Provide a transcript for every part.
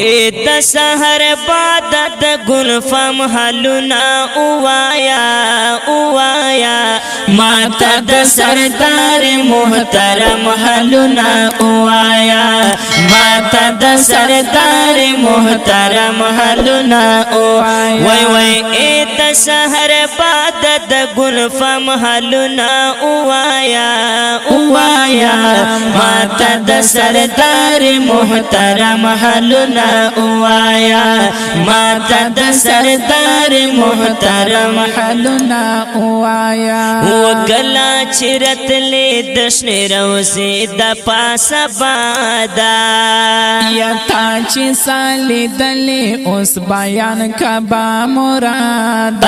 د سحر باد د ګلفم حلنا اوایا ماتا د سردار محترم حلنا اوایا ماتا د سردار محترم حلنا اوایا وای وای د سحر باد د ګلفم حلنا اوایا ماتا د سردار محترم حلنا اوایا ماتا د سردار محترم حلنا اوایا وکلا چرت له دشن روزي د پاسه بادا یا تا چې سالي دلې اوس بیان کبا مراد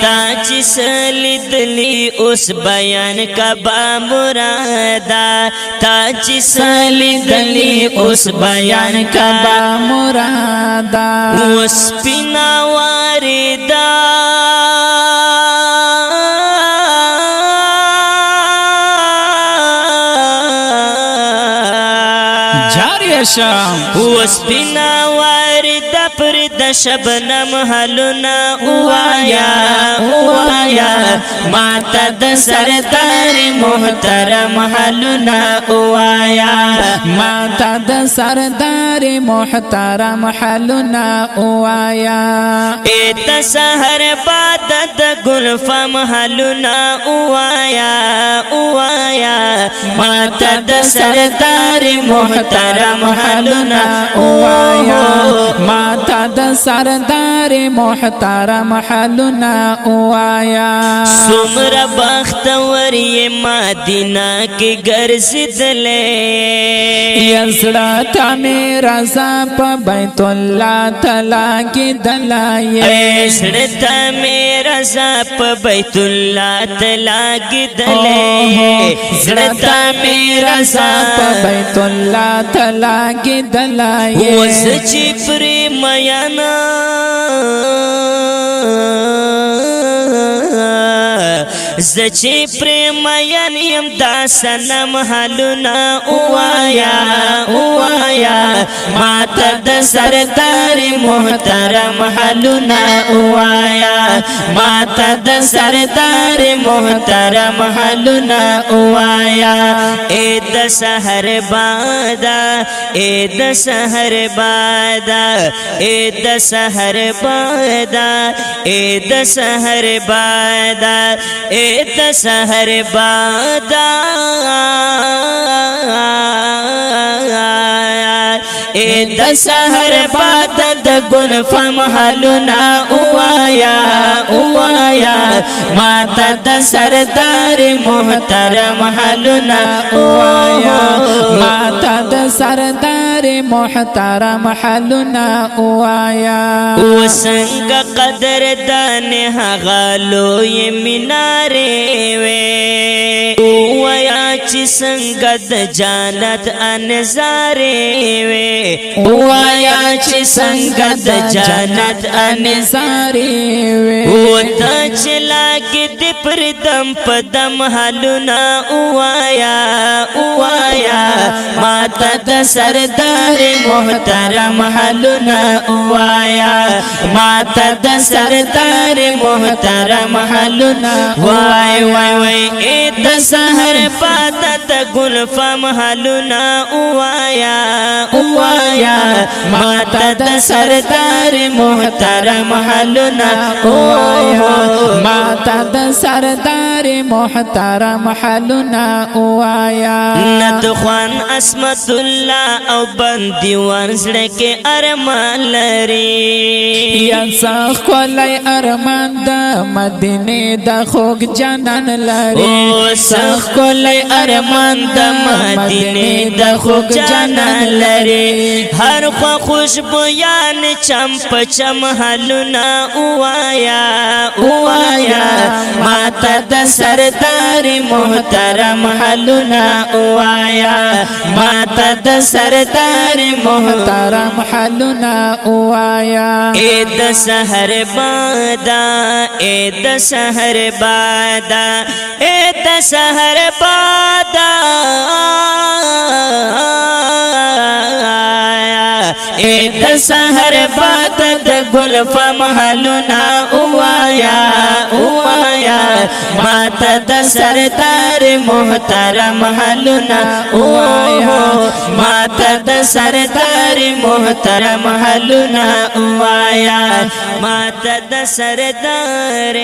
تا چې سالي دلې اوس بیان کبا مرادا تا چې سالي دلې اوس بیان کبا مرادا وسپینا واردا جاری شام وسپینا واردا پر د شبنم حلنا اوایا ماتا د سردار محترم حلنا اوایا ماتا د سردار محترم حلنا اوایا د سحر باد د ګلفم حلنا اوایا ماتا د سردار محترم حلنا اوایا ماتا د سردار محترم حلنا اوایا سمر بختوری مدینہ کی گرزدلے یزڑا تا میرا زاپ بیت اللہ تلا کی دلائی ایسڑتا میرا زاپ بیت اللہ تلا کی دلے زڑتا میرا زاپ بیت اللہ تلا کی دلائی وزچی پری میانا زچی پریمین یم دا سنم حلنا اوایا ماتا د سردار محترم حلنا اوایا ماتا د سردار محترم حلنا اوایا د سحر بادا د سحر بادا د سحر بادا د سحر بادا د سحر بادا د سحر بادا د ګلفم حلنا اوایا ماتا د سردار محترم حلنا اوایا ماتا د سردار محترم حلنا اوایا وسنگ قدر دان هغالو یمناره وی ویا چې څنګه د جنت انزاره وی ویا چې څنګه د جنت انزاره وی وتا چې لاګي د پردم پدم حلنا اوایا ماتا د سردار محترم حلنا اوایا ماتا د سردار محترم حلنا وای وای وای د سحر پاتا د ګلفم حلنا اوایا ماتا د سردار محترم حلنا اوایا ماتا د سردار محترم حلنا اوایا ندخوان اسمت الله او بندي ورزړه کې ارمان لري یا څخ کولای ارمان د مدینه د خوږ جنان لري او څخ کولای ارمان د مدینه د خوږ جنان لري هر خوا خوشبو یان چم پچم حلنا اوایا ماتا د سردار محترم حالنا اوایا ماتا د سردار محترم حالنا اوایا اے د سحر بادا اے د سحر بادا اے د سحر بادا اے د سحر باد د گل فمحلنا اوایا اوایا ماتا د سردار محترم حالنا اوایا ماتا د سردار محترم حالنا اوایا ماتا د سردار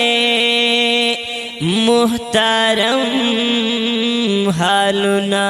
محترم حالنا